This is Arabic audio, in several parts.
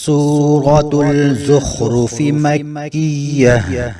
سورة الزخرف مكية.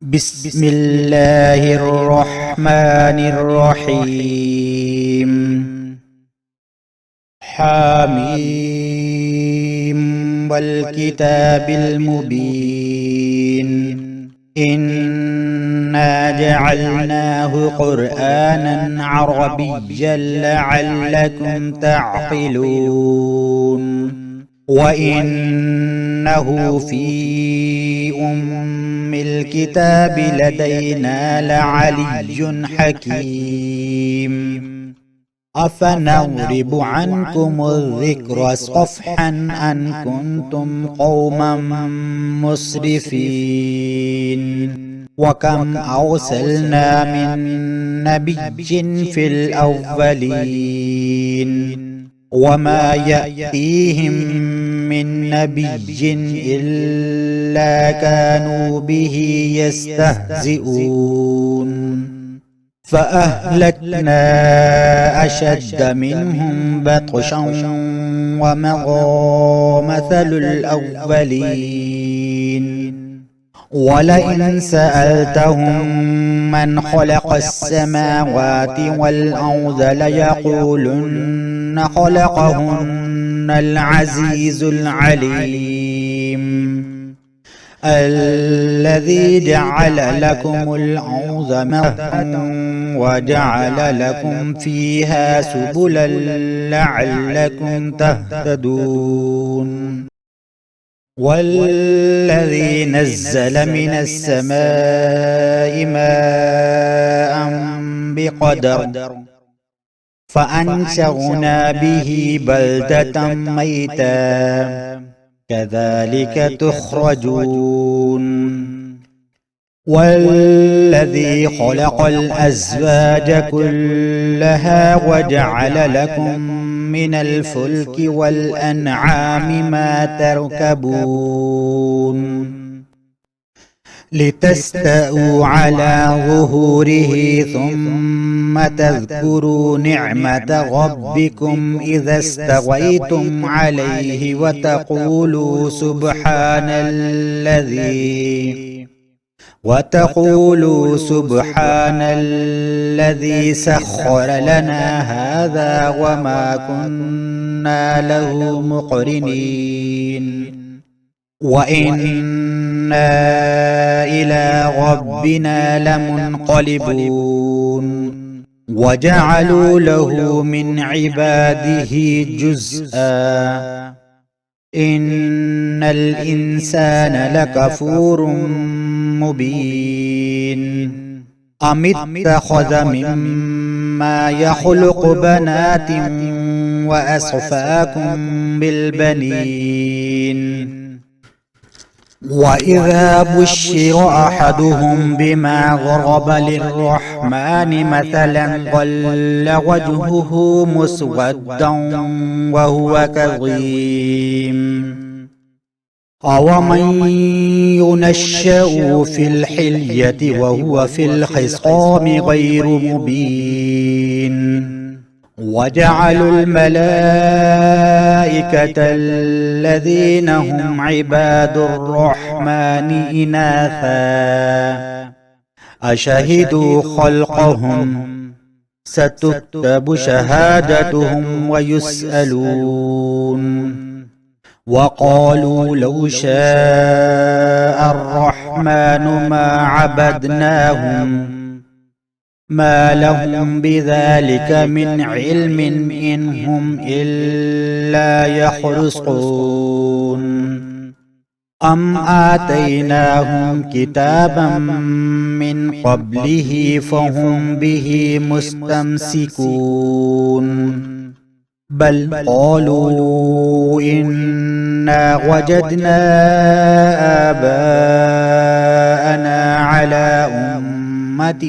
بسم الله الرحمن الرحيم. حميم والكتاب المبين. إنا جعلناه قرآنا عربيا لعلكم تعقلون. وإنه في أم الكتاب لدينا لعلي حكيم. أفنضرب عنكم الذكر صفحا أن كنتم قوما مسرفين. وكم أرسلنا من نبي في الأولين وما يأتيهم من نبي إلا كانوا به يستهزئون. فأهلكنا أشد منهم بطشا ومضى مثل الأولين. ولئن سألتهم من خلق السماوات والأرض ليقولن خلقهن العزيز العليم. الذي جعل لكم الأرض مهدا وجعل لكم فيها سبلا لعلكم تهتدون. والذي نزل من السماء ماء بقدر فأنشرنا به بلدة ميتا كذلك تخرجون. والذي خلق الأزواج كلها وجعل لكم من الفلك والأنعام ما تركبون لتستووا على ظهوره ثم تذكروا نعمة ربكم إذا استويتم عليه وتقولوا سبحان الذي سخر لنا هذا وما كنا له مقرنين وإنا إلى ربنا لمنقلبون. وجعلوا له من عباده جزءا إن الإنسان لكفور مبين. أم اتخذ مما يخلق بنات وأصفاكم بالبنين. وإذا بشر أحدهم بما ضرب للرحمن مثلا ظل وجهه مسودا وهو كظيم. أومن ينشأ في الحلية وهو في الخصام غير مبين. وجعلوا الملائكة الذين هم عباد الرحمن إناثا أشهدوا خلقهم ستكتب شهادتهم ويسألون. وقالوا لو شاء الرحمن ما عبدناهم ما لهم بذلك من علم إن هم إلا يخرصون. أم آتيناهم كتابا من قبله فهم به مستمسكون. بل قالوا إنا وجدنا آباءنا على أمة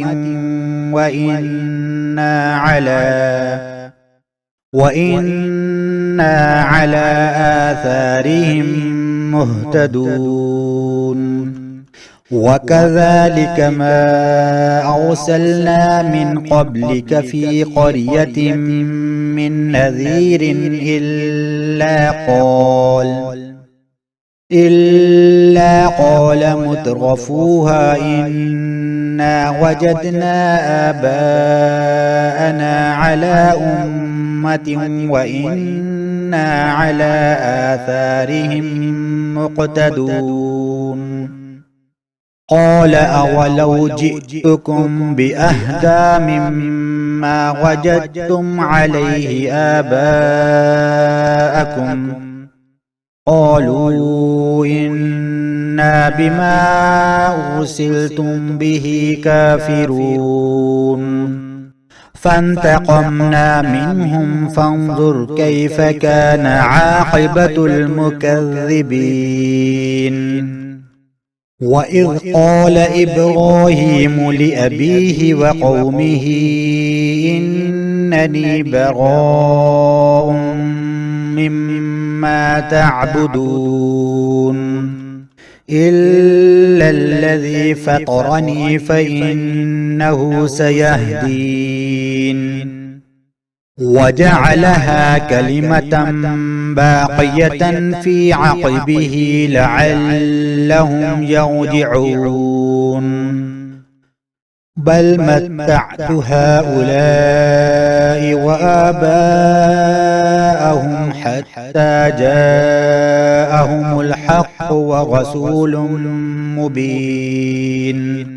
وإنا على آثارهم مهتدون. وكذلك ما أرسلنا من قبلك في قرية من نذير إلا قال إلا قال مترفوها إنا وجدنا آباءنا على أمة وإنا على آثارهم مقتدون قال أولو جئتكم بأهدى مما وجدتم عليه آباءكم قالوا إنا بما أرسلتم به كافرون فانتقمنا منهم فانظر كيف كان عاقبة المكذبين وإذ قال إبراهيم لأبيه وقومه إنني براء مما تعبدون إلا الذي فطرني فإنه سيهدين وجعلها كلمة باقية في عقبه لعلهم يرجعون بل متعت هؤلاء وآباءهم حتى جاءهم الحق ورسول مبين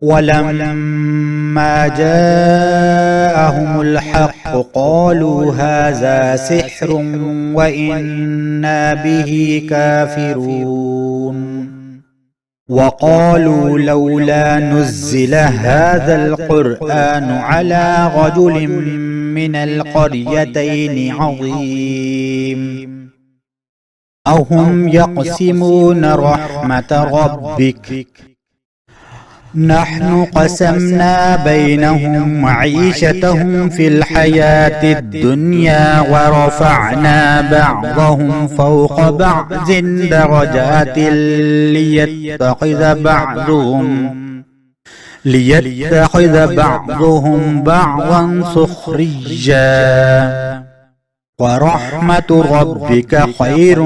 ولما جاءهم الحق قالوا هذا سحر وإنا به كافرون وقالوا لولا نزل هذا القرآن على رجل من القريتين عظيم أهم يقسمون رحمة ربك نحن قسمنا بينهم معيشتهم في الحياة الدنيا ورفعنا بعضهم فوق بعض درجات ليتخذ بعضهم بعضا سخريا ورحمة ربك خير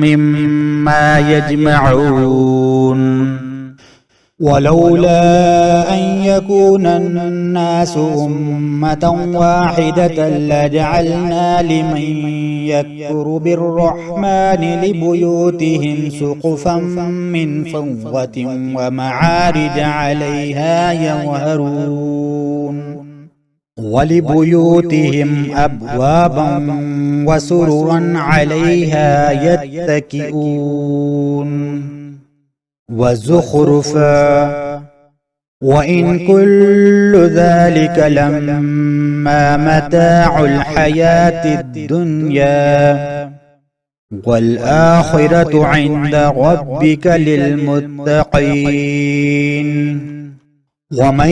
مما يجمعون ولولا أن يكون الناس أمة واحدة لجعلنا لمن يكفر بالرحمن لبيوتهم سقفا من فضة ومعارج عليها يظهرون ولبيوتهم أبوابا وسررا عليها يتكئون وزخرفا وإن كل ذلك لما متاع الحياة الدنيا والآخرة عند ربك للمتقين ومن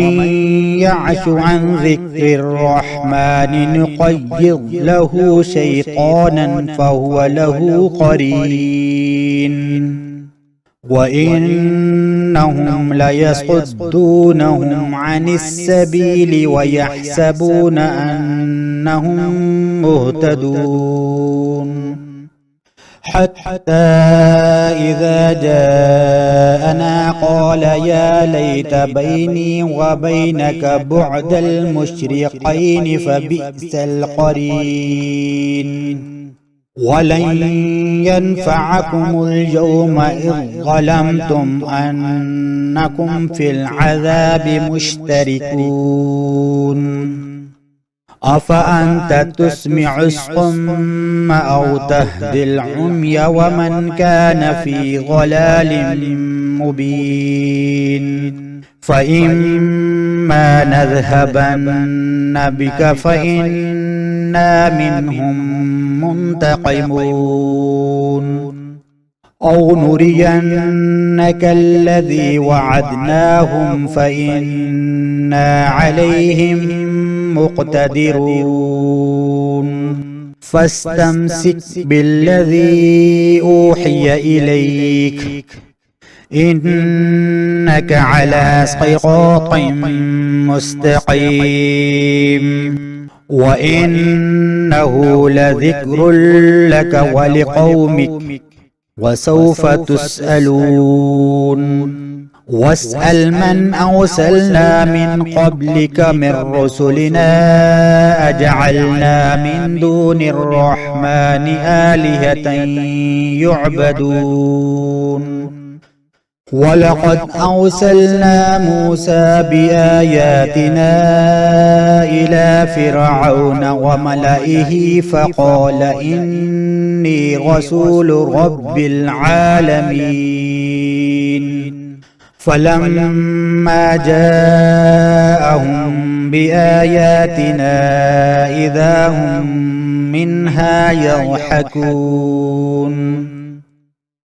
يعش عن ذكر الرحمن نقيض له شيطانا فهو له قرين وإنهم ليصدونهم عن السبيل ويحسبون أنهم مهتدون حتى إذا جاءنا قال يا ليت بيني وبينك بعد المشرقين فبئس القرين ولن ينفعكم اليوم إذ ظلمتم أنكم في العذاب مشتركون أفأنت تسمع الصم أو تهدي العمي ومن كان في ضلال مبين فإما نذهبن بك فإنا منهم منتقمون أو نرينك الذي وعدناهم فإنا عليهم مقتدرون فاستمسك بالذي أوحي إليك إنك على صراط مستقيم وإنه لذكر لك ولقومك وسوف تسألون واسأل من أرسلنا من قبلك من رسلنا أجعلنا من دون الرحمن آلهة يعبدون ولقد أرسلنا موسى بآياتنا إلى فرعون وملئه فقال إني رسول رب العالمين فلما جاءهم بآياتنا إذا هم منها يضحكون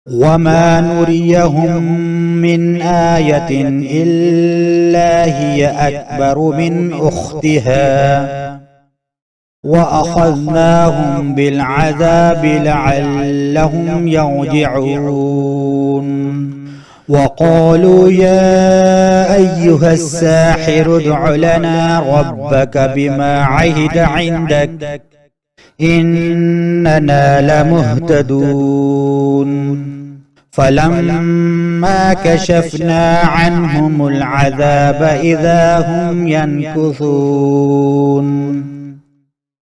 وما نريهم من آية إلا هي أكبر من أختها وأخذناهم بالعذاب لعلهم يرجعون وقالوا يا أيها الساحر ادع لنا ربك بما عهد عندك إننا لمهتدون فلما كشفنا عنهم العذاب إذا هم ينكثون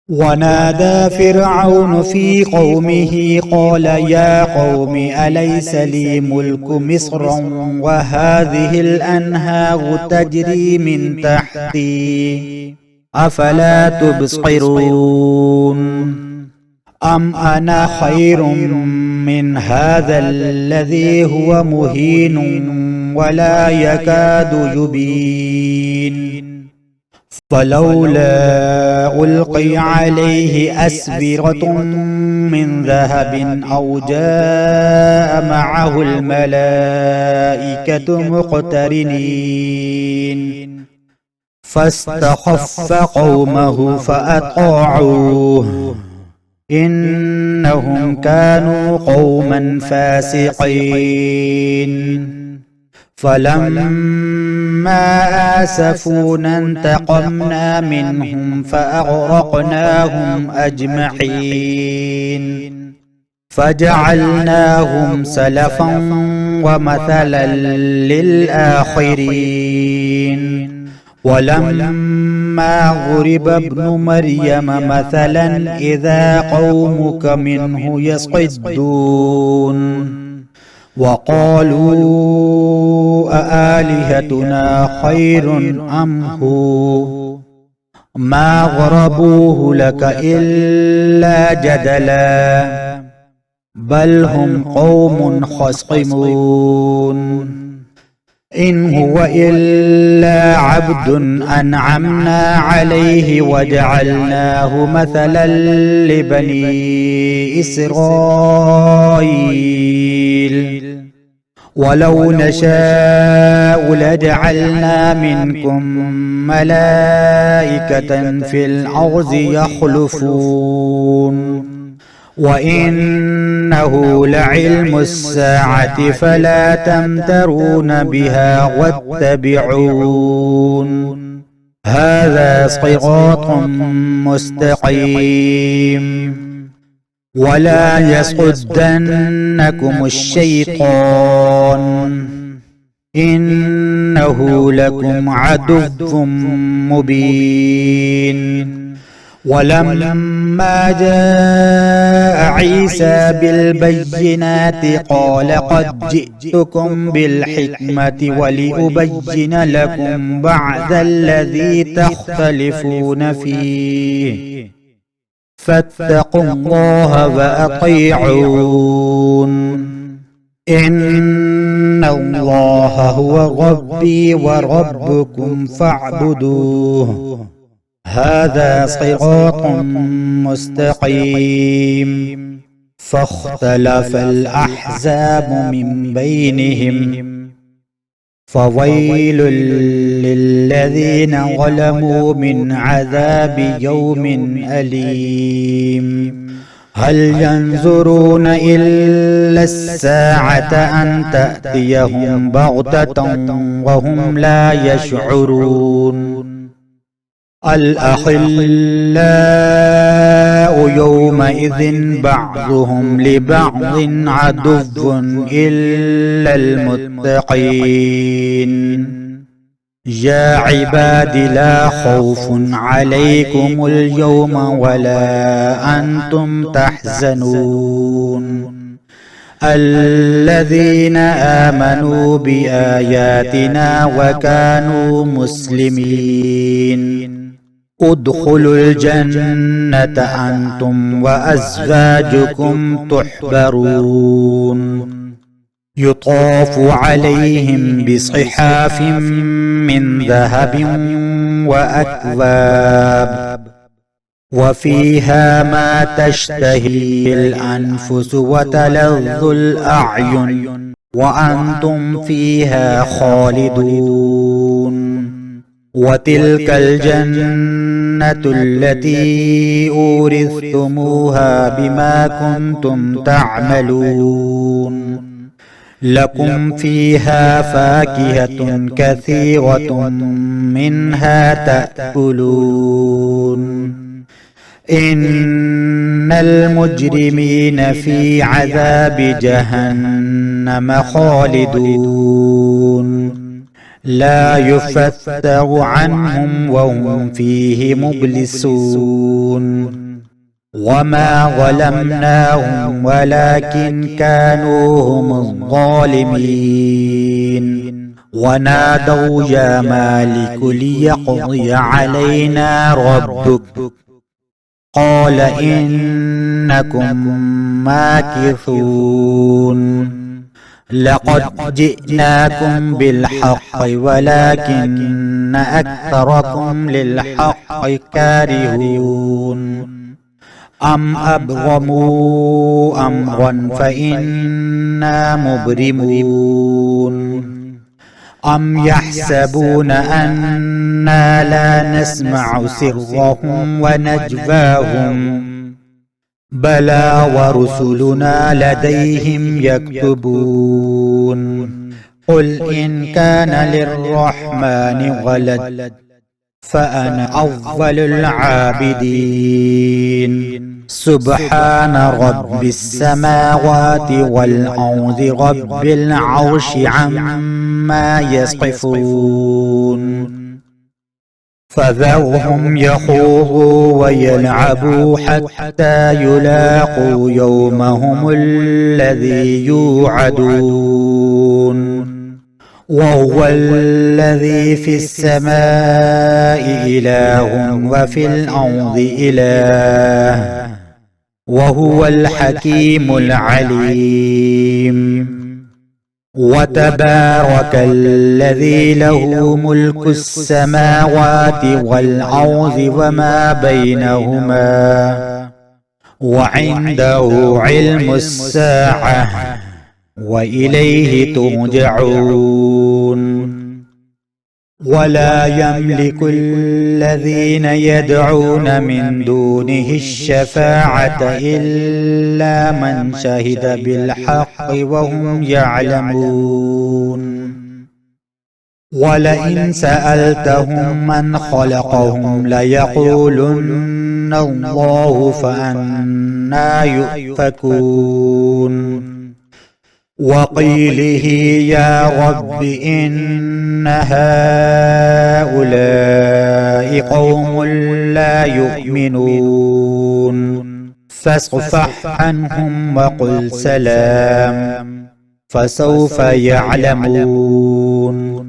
ونادى فرعون في قومه قال يا قوم أليس لي ملك مصر وهذه الأنهار تجري من تحتي أفلا تبصرون أم أنا خير من هذا الذي هو مهين ولا يكاد يبين فلولا ألقي عليه أسورة من ذهب أو جاء معه الملائكة مقترنين فاستخف قومه فأطاعوه إنهم كانوا قوما فاسقين فلما آسفونا انتقمنا منهم فأغرقناهم أجمعين فجعلناهم سلفا ومثلا للآخرين ولما ضرب ابن مريم مثلا إذا قومك منه يصدون وقالوا أآلهتنا خير أم هو ما ضربوه لك إلا جدلا بل هم قوم خصمون إن هو إلا عبد أنعمنا عليه وجعلناه مثلا لبني إسرائيل ولو نشاء لجعلنا منكم ملائكة في الأرض يخلفون وإنه لعلم الساعة فلا تمترون بها واتبعون هذا صراط مستقيم ولا يصدنكم الشيطان إنه لكم عدو مبين ولما جاء عيسى بالبينات قال قد جئتكم بالحكمة ولأبين لكم بعض الذي تختلفون فيه فاتقوا الله وأطيعون إن الله هو ربي وربكم فاعبدوه هذا صراط مستقيم فاختلف الأحزاب من بينهم فويل للذين ظلموا من عذاب يوم أليم هل ينظرون إلا الساعة أن تأتيهم بغتة وهم لا يشعرون الأخلاء الأخلاء يومئذ بعضهم لبعض عدو إلا المتقين. يا عباد لا خوف عليكم اليوم ولا أنتم تحزنون الذين آمنوا بآياتنا وكانوا مسلمين ادخلوا الجنة أنتم وأزواجكم تحبرون يطاف عليهم بصحاف من ذهب وأكواب وفيها ما تشتهي الأنفس وتلذ الأعين وأنتم فيها خالدون وتلك الجنة التي أورثتموها بما كنتم تعملون لكم فيها فاكهة كثيرة منها تأكلون إن المجرمين في عذاب جهنم خالدون لا يفتر عنهم وهم فيه مبلسون وما ظلمناهم ولكن كانوا هم الظالمين ونادوا يا مالك ليقضي علينا ربك قال إنكم ماكثون لقد جئناكم بالحق ولكن أكثركم للحق كارهون أم أبرموا أمرا فإنا مبرمون أم يحسبون أنا لا نسمع سرهم ونجواهم بلى ورسلنا لديهم يكتبون قل إن كان للرحمن ولد فأنا أول العابدين سبحان رب السماوات والأرض رب العرش عما يصفون فذرهم يخوضوا ويلعبوا حتى يلاقوا يومهم الذي يوعدون وهو الذي في السماء إله وفي الأرض إله وهو الحكيم العليم وتبارك الذي له ملك السماوات والأرض وما بينهما وعنده علم الساعة وإليه ترجعون ولا يملك الذين يدعون من دونه الشفاعة إلا من شهد بالحق وهم يعلمون ولئن سألتهم من خلقهم ليقولن الله فأنى يؤفكون وقيله يا رب إن هؤلاء قوم لا يؤمنون فاصفح عنهم وقل سلام فسوف يعلمون